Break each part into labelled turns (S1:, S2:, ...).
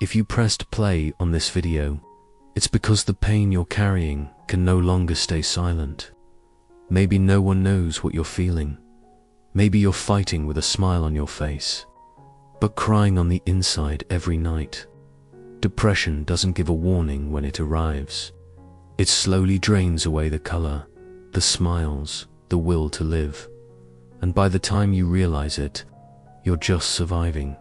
S1: If you pressed play on this video, it's because the pain you're carrying can no longer stay silent. Maybe no one knows what you're feeling. Maybe you're fighting with a smile on your face, but crying on the inside every night. Depression doesn't give a warning when it arrives. It slowly drains away the color, the smiles, the will to live. And by the time you realize it, you're just surviving.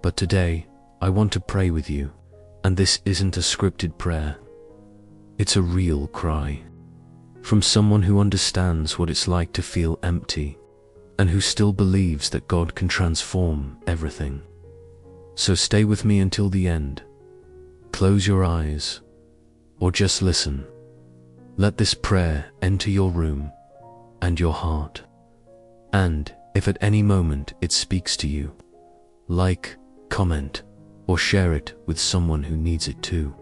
S1: But today, I want to pray with you, and this isn't a scripted prayer. It's a real cry. From someone who understands what it's like to feel empty, and who still believes that God can transform everything. So stay with me until the end. Close your eyes, or just listen. Let this prayer enter your room and your heart. And if at any moment it speaks to you, like, comment, or share it with someone who needs it too.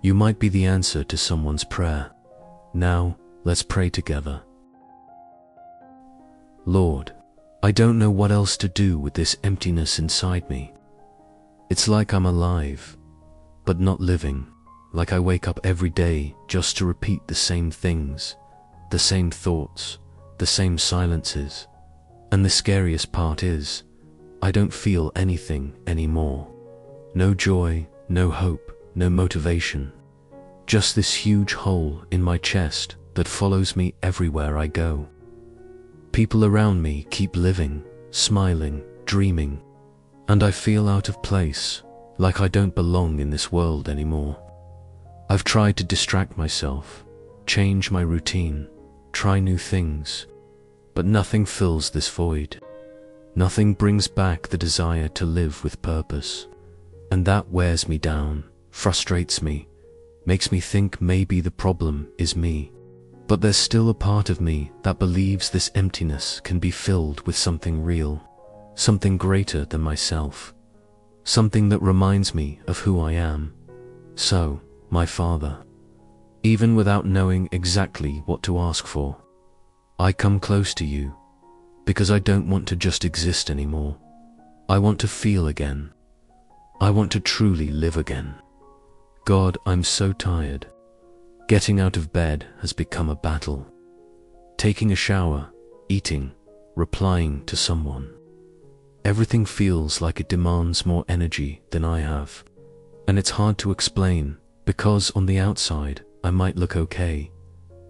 S1: You might be the answer to someone's prayer. Now, let's pray together. Lord, I don't know what else to do with this emptiness inside me. It's like I'm alive, but not living, like I wake up every day just to repeat the same things, the same thoughts, the same silences. And the scariest part is, I don't feel anything anymore. No joy, no hope, no motivation. Just this huge hole in my chest that follows me everywhere I go. People around me keep living, smiling, dreaming, and I feel out of place, like I don't belong in this world anymore. I've tried to distract myself, change my routine, try new things, but nothing fills this void. Nothing brings back the desire to live with purpose. And that wears me down, frustrates me, makes me think maybe the problem is me. But there's still a part of me that believes this emptiness can be filled with something real, something greater than myself, something that reminds me of who I am. So, my Father, even without knowing exactly what to ask for, I come close to you, because I don't want to just exist anymore. I want to feel again. I want to truly live again. God, I'm so tired. Getting out of bed has become a battle. Taking a shower, eating, replying to someone. Everything feels like it demands more energy than I have. And it's hard to explain, because on the outside, I might look okay,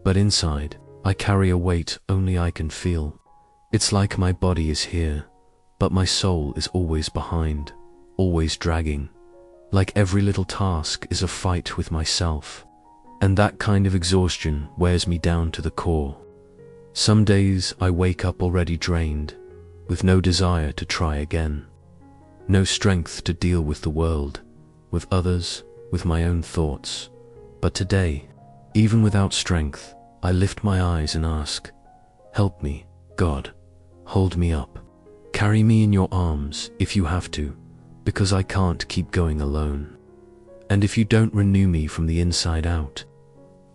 S1: but inside, I carry a weight only I can feel. It's like my body is here, but my soul is always behind, always dragging. Like every little task is a fight with myself. And that kind of exhaustion wears me down to the core. Some days I wake up already drained, with no desire to try again. No strength to deal with the world, with others, with my own thoughts. But today, even without strength, I lift my eyes and ask, help me, God, hold me up. Carry me in your arms if you have to, because I can't keep going alone. And if you don't renew me from the inside out,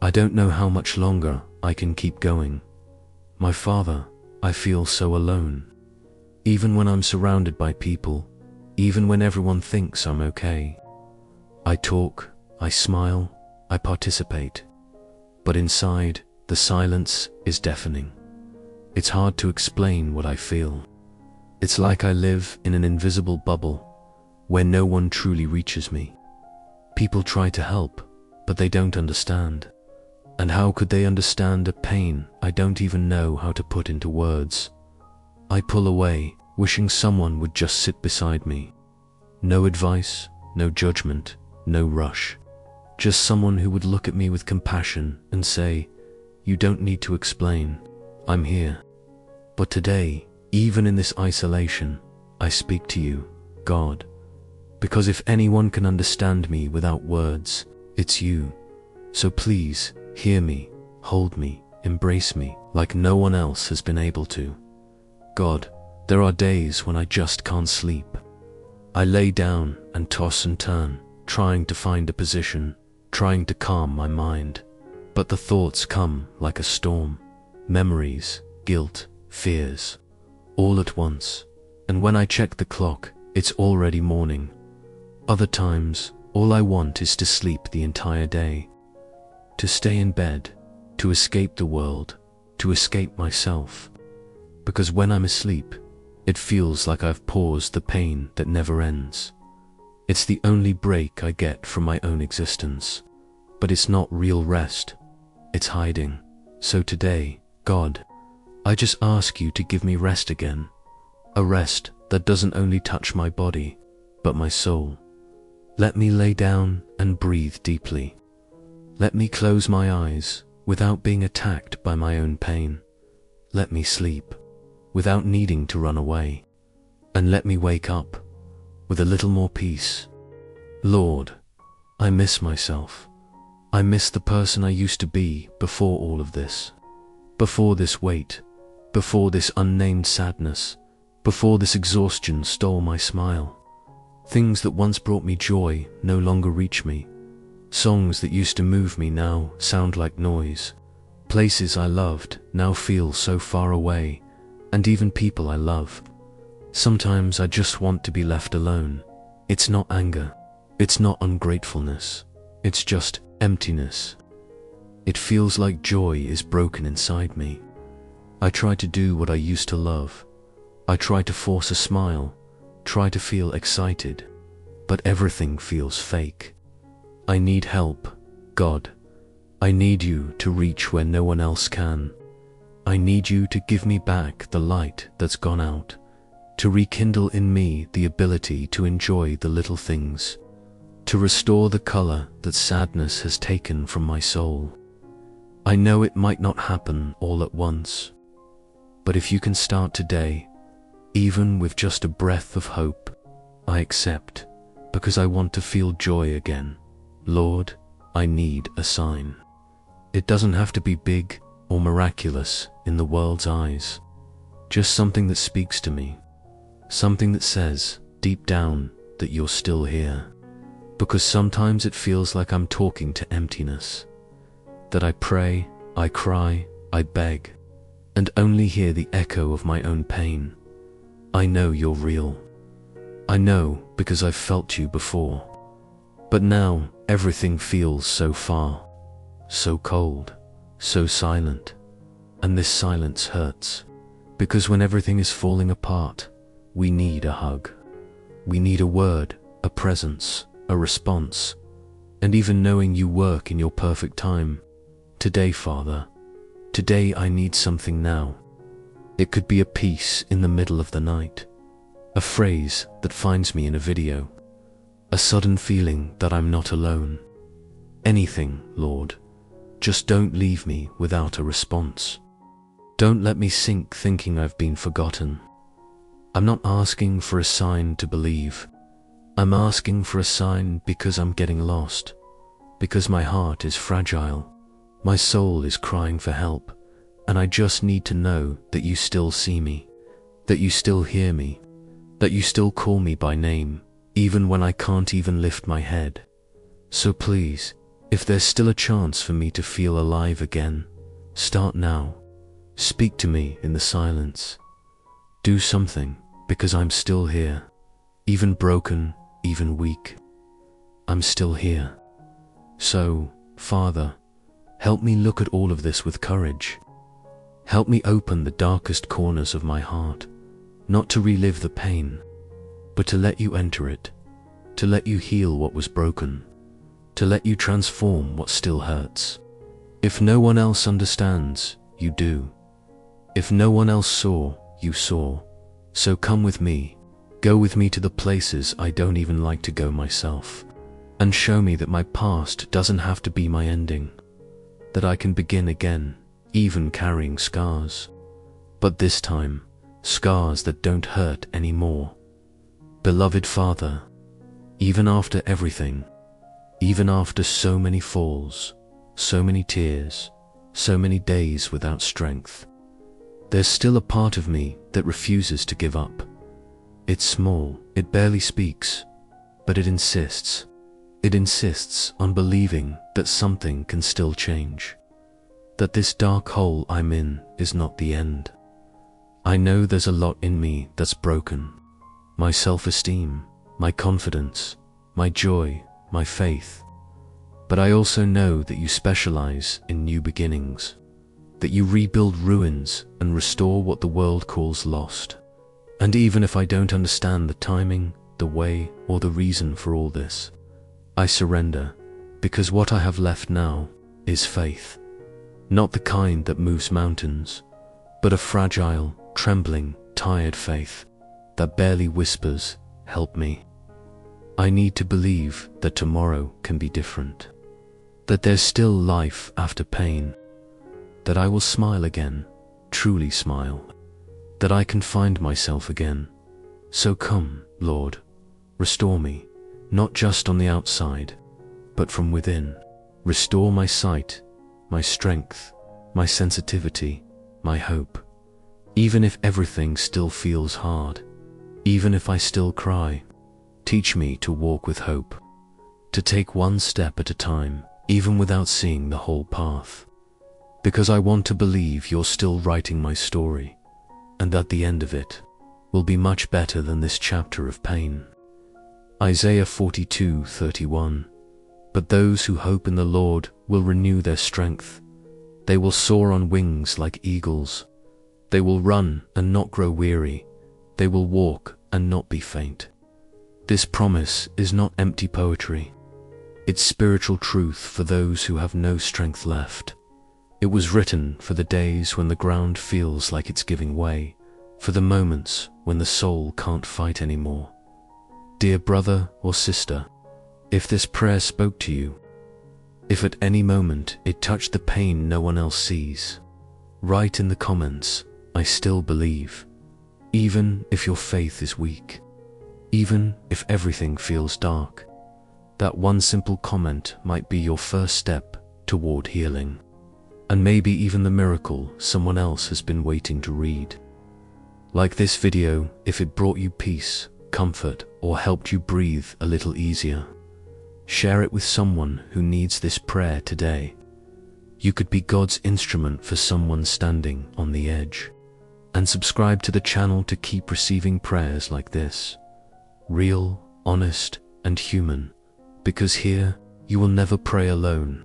S1: I don't know how much longer I can keep going. My Father, I feel so alone. Even when I'm surrounded by people, even when everyone thinks I'm okay. I talk, I smile, I participate. But inside, the silence is deafening. It's hard to explain what I feel. It's like I live in an invisible bubble, where no one truly reaches me. People try to help, but they don't understand. And how could they understand a pain I don't even know how to put into words? I pull away, wishing someone would just sit beside me. No advice, no judgment, no rush. Just someone who would look at me with compassion and say, you don't need to explain, I'm here. But today, even in this isolation, I speak to you, God. Because if anyone can understand me without words, it's you. So please, hear me, hold me, embrace me like no one else has been able to. God, there are days when I just can't sleep. I lay down and toss and turn, trying to find a position, trying to calm my mind. But the thoughts come like a storm. Memories, guilt, fears, all at once. And when I check the clock, it's already morning. Other times, all I want is to sleep the entire day, to stay in bed, to escape the world, to escape myself. Because when I'm asleep, it feels like I've paused the pain that never ends. It's the only break I get from my own existence. But it's not real rest, it's hiding. So today, God, I just ask you to give me rest again. A rest that doesn't only touch my body, but my soul. Let me lay down and breathe deeply. Let me close my eyes without being attacked by my own pain. Let me sleep without needing to run away. And let me wake up with a little more peace. Lord, I miss myself. I miss the person I used to be before all of this. Before this weight, before this unnamed sadness, before this exhaustion stole my smile. Things that once brought me joy no longer reach me. Songs that used to move me now sound like noise. Places I loved now feel so far away, and even people I love. Sometimes I just want to be left alone. It's not anger, it's not ungratefulness, it's just emptiness. It feels like joy is broken inside me. I try to do what I used to love. I try to force a smile, try to feel excited, but everything feels fake. I need help, God. I need you to reach where no one else can. I need you to give me back the light that's gone out, to rekindle in me the ability to enjoy the little things, to restore the color that sadness has taken from my soul. I know it might not happen all at once, but if you can start today, even with just a breath of hope, I accept, because I want to feel joy again. Lord, I need a sign. It doesn't have to be big or miraculous in the world's eyes, just something that speaks to me, something that says deep down that you're still here. Because sometimes it feels like I'm talking to emptiness, that I pray, I cry, I beg, and only hear the echo of my own pain. I know you're real. I know because I've felt you before. But now everything feels so far, so cold, so silent. And this silence hurts, because when everything is falling apart, we need a hug. We need a word, a presence, a response, and even knowing you work in your perfect time. Today, Father, today I need something now. It could be a peace in the middle of the night, a phrase that finds me in a video, a sudden feeling that I'm not alone. Anything, Lord, just don't leave me without a response. Don't let me sink thinking I've been forgotten. I'm not asking for a sign to believe. I'm asking for a sign because I'm getting lost, because my heart is fragile, my soul is crying for help, and I just need to know that you still see me, that you still hear me, that you still call me by name, even when I can't even lift my head. So please, if there's still a chance for me to feel alive again, start now. Speak to me in the silence. Do something, because I'm still here, even broken, even weak. I'm still here. So, Father, help me look at all of this with courage. Help me open the darkest corners of my heart, not to relive the pain, but to let you enter it, to let you heal what was broken, to let you transform what still hurts. If no one else understands, you do. If no one else saw, you saw. So come with me. Go with me to the places I don't even like to go myself, and show me that my past doesn't have to be my ending, that I can begin again, even carrying scars. But this time, scars that don't hurt anymore. Beloved Father, even after everything, even after so many falls, so many tears, so many days without strength, there's still a part of me that refuses to give up. It's small, it barely speaks, but it insists. It insists on believing that something can still change, that this dark hole I'm in is not the end. I know there's a lot in me that's broken. My self-esteem, my confidence, my joy, my faith. But I also know that you specialize in new beginnings, that you rebuild ruins and restore what the world calls lost. And even if I don't understand the timing, the way, or the reason for all this, I surrender, because what I have left now is faith. Not the kind that moves mountains, but a fragile, trembling, tired faith that barely whispers, "Help me." I need to believe that tomorrow can be different, that there's still life after pain, that I will smile again, truly smile, that I can find myself again. So come, Lord, restore me, not just on the outside, but from within. Restore my sight, my strength, my sensitivity, my hope. Even if everything still feels hard, even if I still cry, teach me to walk with hope, to take one step at a time, even without seeing the whole path. Because I want to believe you're still writing my story, and that the end of it will be much better than this chapter of pain. Isaiah 42:31. But those who hope in the Lord will renew their strength. They will soar on wings like eagles. They will run and not grow weary. They will walk and not be faint. This promise is not empty poetry. It's spiritual truth for those who have no strength left. It was written for the days when the ground feels like it's giving way, for the moments when the soul can't fight anymore. Dear brother or sister, if this prayer spoke to you, if at any moment it touched the pain no one else sees, write in the comments, "I still believe," even if your faith is weak, even if everything feels dark. That one simple comment might be your first step toward healing, and maybe even the miracle someone else has been waiting to read. Like this video, if it brought you peace, comfort, or helped you breathe a little easier, share it with someone who needs this prayer today. You could be God's instrument for someone standing on the edge. And subscribe to the channel to keep receiving prayers like this. Real, honest, and human. Because here, you will never pray alone.